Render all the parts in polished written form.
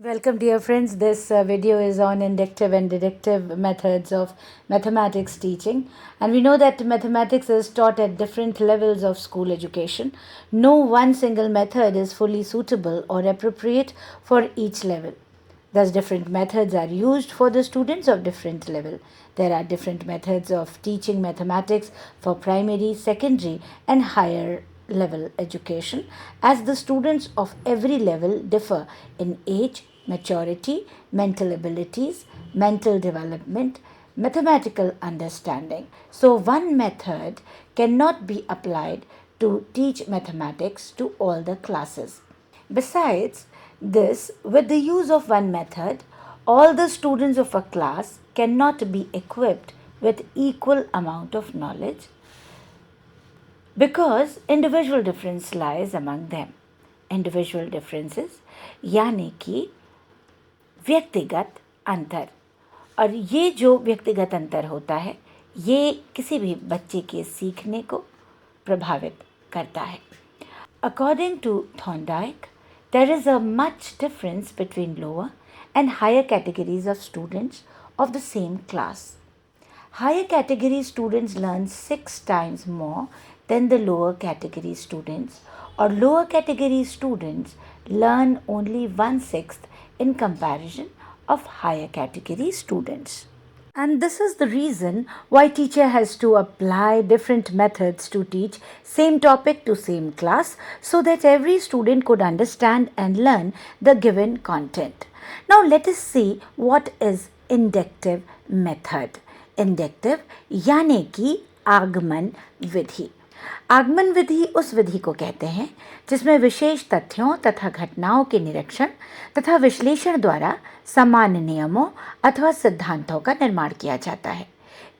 Welcome, dear friends. This video is on inductive and deductive methods of mathematics teaching. And we know that mathematics is taught at different levels of school education. No one single method is fully suitable or appropriate for each level. Thus, different methods are used for the students of different level. There are different methods of teaching mathematics for primary, secondary, and higher level education, as the students of every level differ in age, maturity, mental abilities, mental development, mathematical understanding. So, one method cannot be applied to teach mathematics to all the classes. Besides this, with the use of one method, all the students of a class cannot be equipped with equal amount of knowledge because individual difference lies among them. Individual differences यानी कि व्यक्तिगत अंतर, और ये जो व्यक्तिगत अंतर होता है ये किसी भी बच्चे के सीखने को प्रभावित करता है. According to Thorndike, there is a much difference between lower and higher categories of students of the same class. Higher category students learn 6 times more than the lower category students, or lower category students learn only 1/6 in comparison of higher category students. And this is the reason why teacher has to apply different methods to teach same topic to same class so that every student could understand and learn the given content. Now let us see what is inductive method. Inductive यानी कि आगमन विधि. आगमन विधि उस विधि को कहते हैं जिसमें विशेष तथ्यों तथा घटनाओं के निरीक्षण तथा विश्लेषण द्वारा सामान्य नियमों अथवा सिद्धांतों का निर्माण किया जाता है.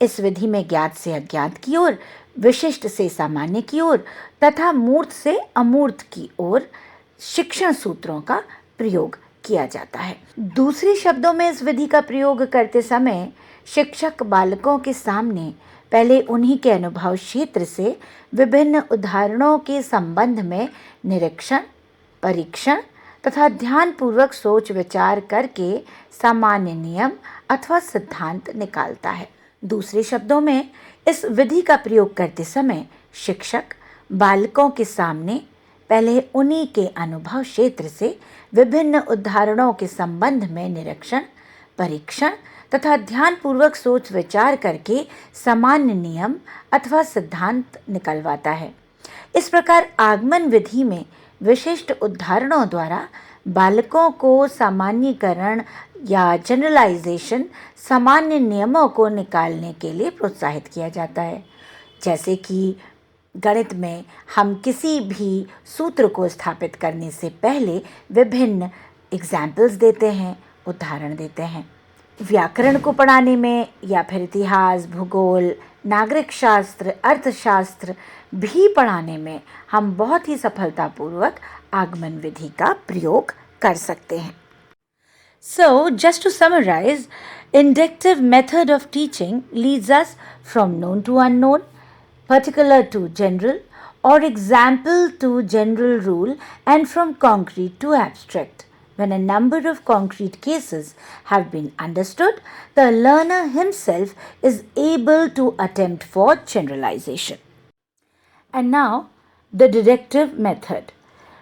इस विधि में ज्ञात से अज्ञात की ओर, विशिष्ट से सामान्य की ओर तथा मूर्त से अमूर्त की ओर शिक्षण सूत्रों का प्रयोग किया जाता है. दूसरे शब्दों में इस विधि का प्रयोग करते समय शिक्षक बालकों के सामने पहले उन्हीं के अनुभव क्षेत्र से विभिन्न उदाहरणों के संबंध में निरीक्षण, परीक्षण तथा ध्यानपूर्वक सोच विचार करके सामान्य नियम अथवा सिद्धांत निकालता है. दूसरे शब्दों में इस विधि का प्रयोग करते समय शिक्षक बालकों के सामने पहले उन्हीं के अनुभव क्षेत्र से विभिन्न उदाहरणों के संबंध में निरीक्षण, परीक्षण तथा ध्यानपूर्वक सोच विचार करके सामान्य नियम अथवा सिद्धांत निकलवाता है. इस प्रकार आगमन विधि में विशिष्ट उदाहरणों द्वारा बालकों को सामान्यीकरण या जनरलाइजेशन, सामान्य नियमों को निकालने के लिए प्रोत्साहित किया जाता है. जैसे कि गणित में हम किसी भी सूत्र को स्थापित करने से पहले विभिन्न एग्जाम्पल्स देते हैं, उदाहरण देते हैं. व्याकरण को पढ़ाने में या फिर इतिहास, भूगोल, नागरिक शास्त्र, अर्थशास्त्र भी पढ़ाने में हम बहुत ही सफलतापूर्वक आगमन विधि का प्रयोग कर सकते हैं. So, just to summarize, inductive method of teaching leads us from known to unknown, particular to general, or example to general rule, and from concrete to abstract. When a number of concrete cases have been understood, the learner himself is able to attempt for generalization. And now, the deductive method.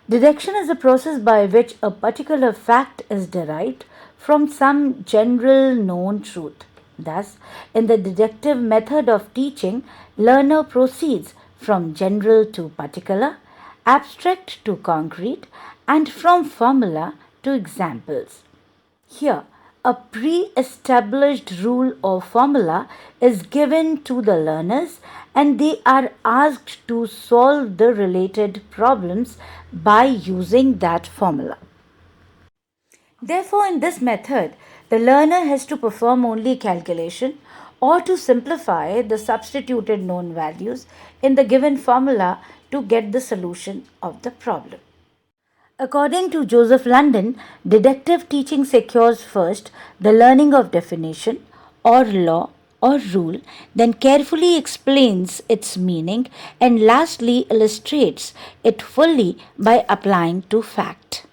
Deduction is a process by which a particular fact is derived from some general known truth. Thus, in the deductive method of teaching, learner proceeds from general to particular, abstract to concrete, and from formula to examples. Here, a pre-established rule or formula is given to the learners and they are asked to solve the related problems by using that formula. Therefore, in this method, the learner has to perform only calculation or to simplify the substituted known values in the given formula to get the solution of the problem. According to Joseph London, deductive teaching secures first the learning of definition or law or rule, then carefully explains its meaning, and lastly illustrates it fully by applying to fact.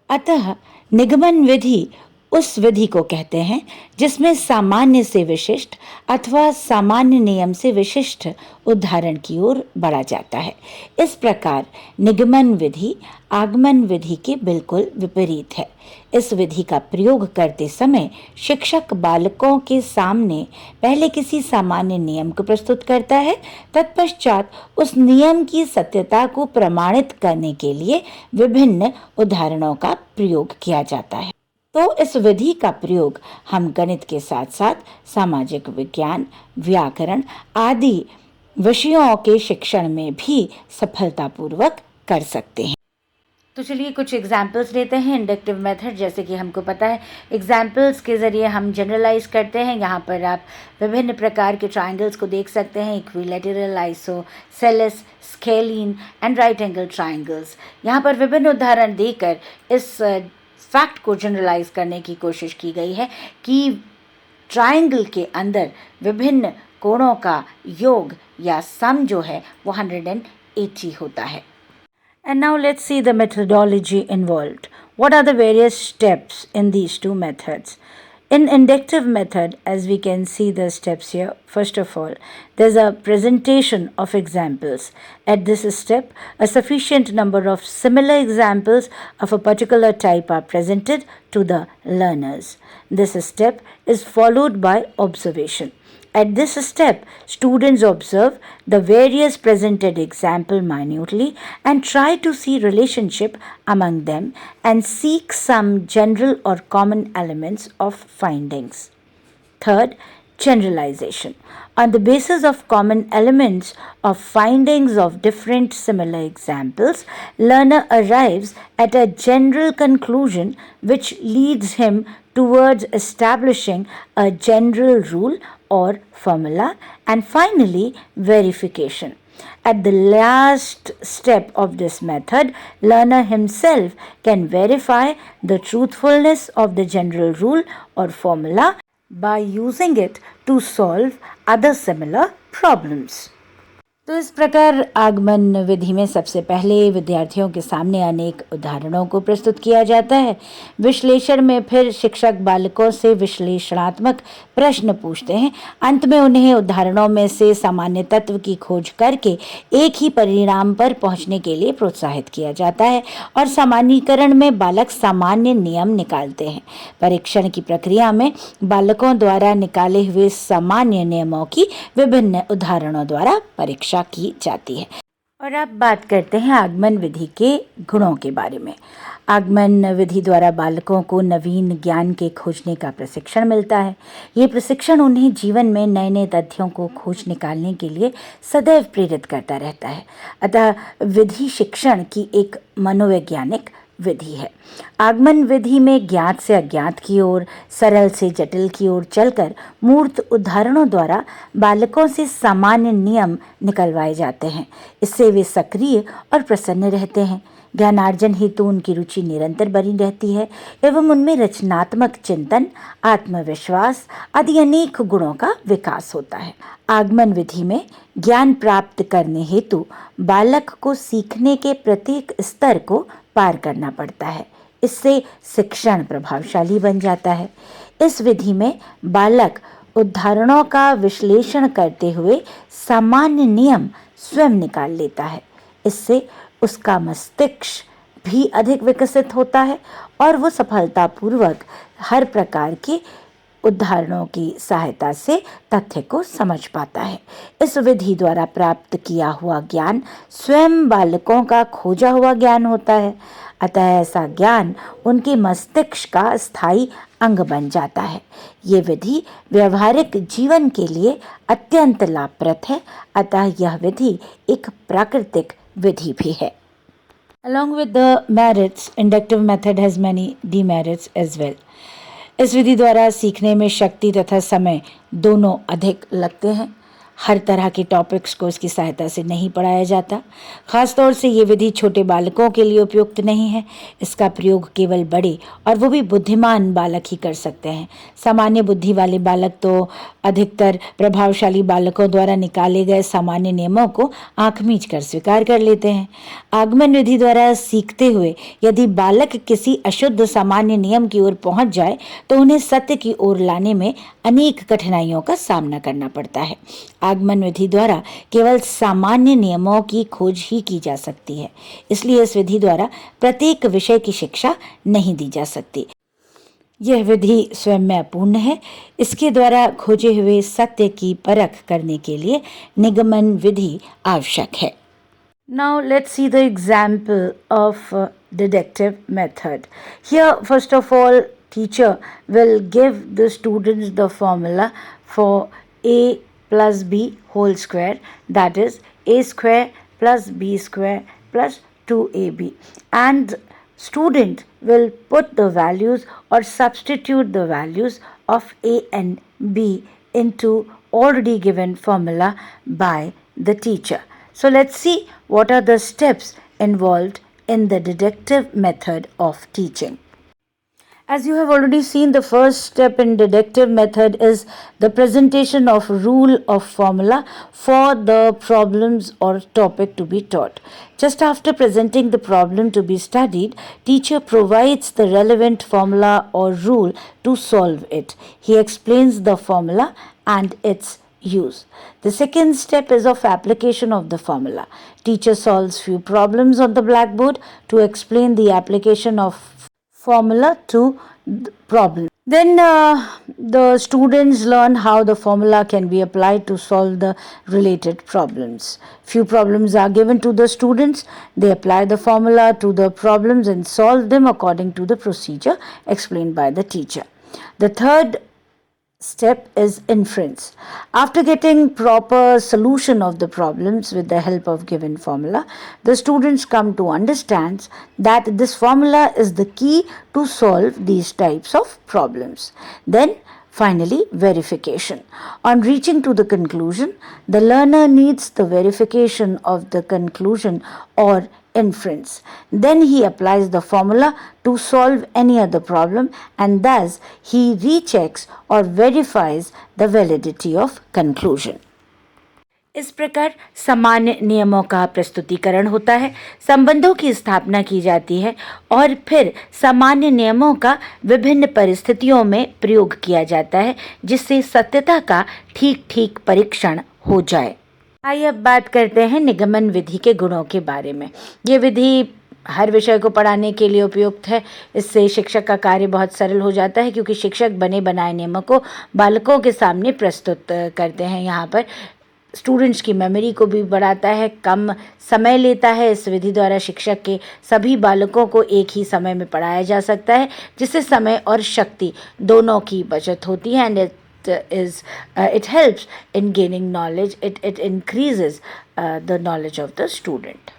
अतः निगमन विधि उस विधि को कहते हैं जिसमें सामान्य से विशिष्ट अथवा सामान्य नियम से विशिष्ट उदाहरण की ओर बढ़ा जाता है। इस प्रकार निगमन विधि आगमन विधि के बिल्कुल विपरीत है। इस विधि का प्रयोग करते समय शिक्षक बालकों के सामने पहले किसी सामान्य नियम को प्रस्तुत करता है, तत्पश्चात उस नियम की सत्यता को प्रमाणित करने के लिए विभिन्न उदाहरणों का प्रयोग किया जाता है। तो इस विधि का प्रयोग हम गणित के साथ साथ सामाजिक विज्ञान, व्याकरण आदि विषयों के शिक्षण में भी सफलतापूर्वक कर सकते हैं। तो चलिए कुछ एग्जाम्पल्स लेते हैं। इंडक्टिव मेथड, जैसे कि हमको पता है, एग्जाम्पल्स के ज़रिए हम जनरलाइज करते हैं। यहाँ पर आप विभिन्न प्रकार के ट्राइंगल्स को देख सकते हैं, equilateral, isosceles, scalene and right angle triangles. यहाँ पर विभिन्न उदाहरण देकर इस फैक्ट को जनरलाइज करने की कोशिश की गई है कि ट्राइंगल के अंदर विभिन्न कोणों का योग या सम जो है वो 180 होता है। And now let's see the methodology involved. What are the various steps in these two methods? In inductive method, as we can see the steps here, first of all, there's a presentation of examples. At this step, a sufficient number of similar examples of a particular type are presented to the learners. This step is followed by observation. At this step, students observe the various presented example minutely and try to see relationship among them and seek some general or common elements of findings. Third, generalization. On the basis of common elements of findings of different similar examples, learner arrives at a general conclusion which leads him towards establishing a general rule or formula, and finally verification. At the last step of this method, learner himself can verify the truthfulness of the general rule or formula by using it to solve other similar problems. तो इस प्रकार आगमन विधि में सबसे पहले विद्यार्थियों के सामने अनेक उदाहरणों को प्रस्तुत किया जाता है। विश्लेषण में फिर शिक्षक बालकों से विश्लेषणात्मक प्रश्न पूछते हैं। अंत में उन्हें उदाहरणों में से सामान्य तत्व की खोज करके एक ही परिणाम पर पहुंचने के लिए प्रोत्साहित किया जाता है और सामान्यीकरण में बालक सामान्य नियम निकालते हैं। परीक्षण की प्रक्रिया में बालकों द्वारा निकाले हुए सामान्य नियमों की विभिन्न उदाहरणों द्वारा परीक्षा की जाती है। और अब बात करते हैं आगमन विधि के गुणों के बारे में। आगमन विधि द्वारा बालकों को नवीन ज्ञान के खोजने का प्रशिक्षण मिलता है। ये प्रशिक्षण उन्हें जीवन में नए नए तथ्यों को खोज निकालने के लिए सदैव प्रेरित करता रहता है। अतः विधि शिक्षण की एक मनोवैज्ञानिक विधि है। आगमन विधि में ज्ञात से अज्ञात की ओर, सरल से जटिल की ओर चलकर मूर्त उदाहरणों द्वारा बालकों से सामान्य नियम निकलवाए जाते हैं। इससे वे सक्रिय और प्रसन्न रहते हैं। ज्ञानार्जन हेतु उनकी रुचि निरंतर बनी रहती है एवं उनमें रचनात्मक चिंतन, आत्मविश्वास आदि अनेक गुणों का विकास होता है। आगमन विधि में ज्ञान प्राप्त करने हेतु बालक को सीखने के प्रत्येक स्तर को पार करना पड़ता है। इससे शिक्षण प्रभावशाली बन जाता है। इस विधि में बालक उदाहरणों का विश्लेषण करते हुए सामान्य नियम स्वयं निकाल लेता है। इससे उसका मस्तिष्क भी अधिक विकसित होता है और वो सफलतापूर्वक हर प्रकार के उदाहरणों की सहायता से तथ्य को समझ पाता है। इस विधि द्वारा प्राप्त किया हुआ ज्ञान स्वयं बालकों का खोजा हुआ ज्ञान होता है। अतः ऐसा ज्ञान उनके मस्तिष्क का स्थायी अंग बन जाता है। ये विधि व्यवहारिक जीवन के लिए अत्यंत लाभप्रद है। अतः यह विधि एक प्राकृतिक विधि भी है। Along with the merits, inductive method has many demerits as well. इस विधि द्वारा सीखने में शक्ति तथा समय दोनों अधिक लगते हैं। हर तरह के टॉपिक्स को इसकी सहायता से नहीं पढ़ाया जाता। ख़ासतौर से ये विधि छोटे बालकों के लिए उपयुक्त नहीं है। इसका प्रयोग केवल बड़े और वो भी बुद्धिमान बालक ही कर सकते हैं। सामान्य बुद्धि वाले बालक तो अधिकतर प्रभावशाली बालकों द्वारा निकाले गए सामान्य नियमों को आंख मीच कर स्वीकार कर लेते हैं। आगमन विधि द्वारा सीखते हुए यदि बालक किसी अशुद्ध सामान्य नियम की ओर पहुंच जाए तो उन्हें सत्य की ओर लाने में अनेक कठिनाइयों का सामना करना पड़ता है। आगमन विधि द्वारा केवल सामान्य नियमों की खोज ही की जा सकती है, इसलिए इस विधि द्वारा प्रत्येक विषय की शिक्षा नहीं दी जा सकती। यह विधि स्वयं में अपूर्ण है। इसके द्वारा खोजे हुए सत्य की परख करने के लिए निगमन विधि आवश्यक है। Now let's see the example of deductive method. Here, first of all, teacher will give the students the formula for a plus b whole square, that is a square plus b square plus 2ab, and student will put the values or substitute the values of a and b into already given formula by the teacher. So let's see what are the steps involved in the deductive method of teaching. As you have already seen, the first step in deductive method is the presentation of rule of formula for the problems or topic to be taught. Just after presenting the problem to be studied, teacher provides the relevant formula or rule to solve it. He explains the formula and its use. The second step is of application of the formula. Teacher solves few problems on the blackboard to explain the application of formula to the problem. Then the students learn how the formula can be applied to solve the related problems. Few problems are given to the students. They apply the formula to the problems and solve them according to the procedure explained by the teacher. The third step is inference. After getting proper solution of the problems with the help of given formula, the students come to understand that this formula is the key to solve these types of problems. Then finally, verification. On reaching to the conclusion, the learner needs the verification of the conclusion or inference. Then he applies the formula to solve any other problem, and thus he rechecks or verifies the validity of conclusion. इस प्रकार सामान्य नियमों का प्रस्तुतिकरण होता है, संबंधों की स्थापना की जाती है और फिर सामान्य नियमों का विभिन्न परिस्थितियों में प्रयोग किया जाता है जिससे सत्यता का ठीक ठीक परीक्षण हो जाए। आइए अब बात करते हैं निगमन विधि के गुणों के बारे में। ये विधि हर विषय को पढ़ाने के लिए उपयुक्त है। इससे शिक्षक का कार्य बहुत सरल हो जाता है क्योंकि शिक्षक बने बनाए नियमों को बालकों के सामने प्रस्तुत करते हैं। यहाँ पर स्टूडेंट्स की मेमोरी को भी बढ़ाता है, कम समय लेता है। इस विधि द्वारा शिक्षक के सभी बालकों को एक ही समय में पढ़ाया जा सकता है जिससे समय और शक्ति दोनों की बचत होती है। And it helps in gaining knowledge. It increases the knowledge of the student.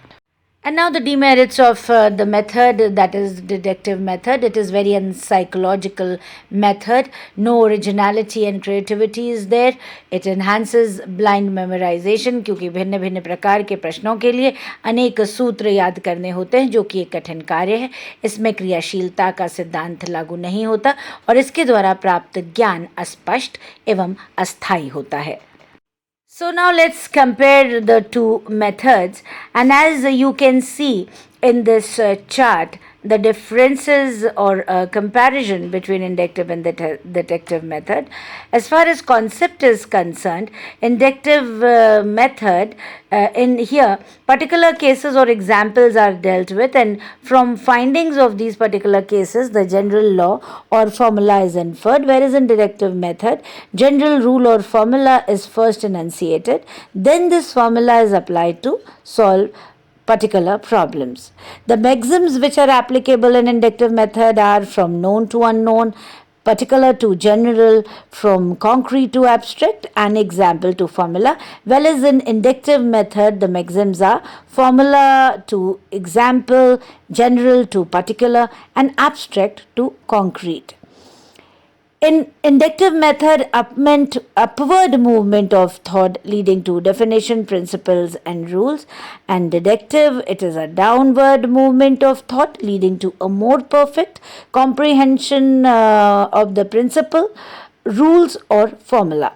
And now the demerits of the method, that is deductive method. It is very unpsychological method. No originality and creativity is there. It enhances blind memorization क्योंकि भिन्न भिन्न प्रकार के प्रश्नों के लिए अनेक सूत्र याद करने होते हैं जो कि एक कठिन कार्य है। इसमें क्रियाशीलता का सिद्धांत लागू नहीं होता और इसके द्वारा प्राप्त ज्ञान अस्पष्ट एवं अस्थायी होता है। So now let's compare the two methods, and as you can see in this chart, the differences or comparison between inductive and the deductive method. As far as concept is concerned, inductive method, in here particular cases or examples are dealt with, and from findings of these particular cases the general law or formula is inferred, whereas in deductive method general rule or formula is first enunciated, then this formula is applied to solve particular problems. The maxims which are applicable in inductive method are from known to unknown, particular to general, from concrete to abstract, and example to formula. Whereas in inductive method, the maxims are formula to example, general to particular, and abstract to concrete. In inductive method, upward movement of thought leading to definition, principles, and rules. And deductive, it is a downward movement of thought leading to a more perfect comprehension of the principle, rules, or formula.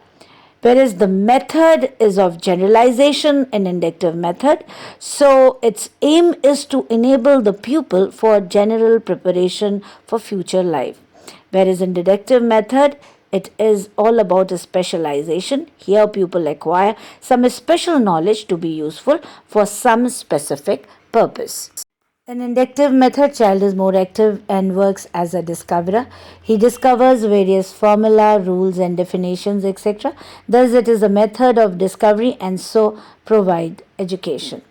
Whereas the method is of generalization in inductive method, so its aim is to enable the pupil for general preparation for future life. Whereas in deductive method, it is all about a specialization. Here pupil acquire some special knowledge to be useful for some specific purpose. In inductive method, child is more active and works as a discoverer. He discovers various formula, rules and definitions, etc. Thus, it is a method of discovery and so provide education.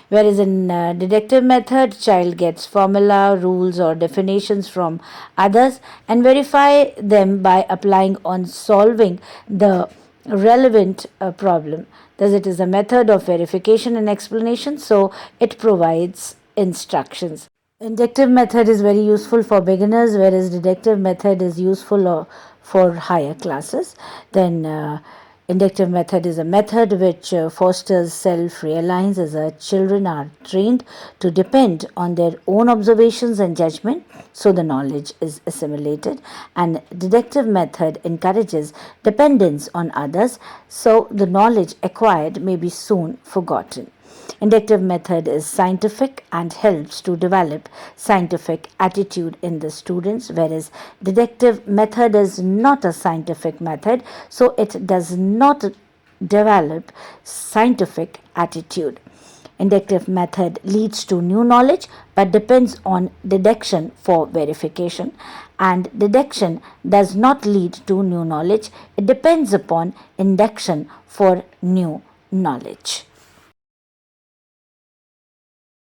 Whereas in deductive method, child gets formula, rules or definitions from others and verify them by applying on solving the relevant problem. Thus, it is a method of verification and explanation, so it provides instructions. Inductive method is very useful for beginners, whereas deductive method is useful for higher classes. Then inductive method is a method which fosters self-reliance as children are trained to depend on their own observations and judgment, so the knowledge is assimilated. And deductive method encourages dependence on others, so the knowledge acquired may be soon forgotten. Inductive method is scientific and helps to develop scientific attitude in the students, whereas deductive method is not a scientific method, so it does not develop scientific attitude. Inductive method leads to new knowledge but depends on deduction for verification, and deduction does not lead to new knowledge. It depends upon induction for new knowledge.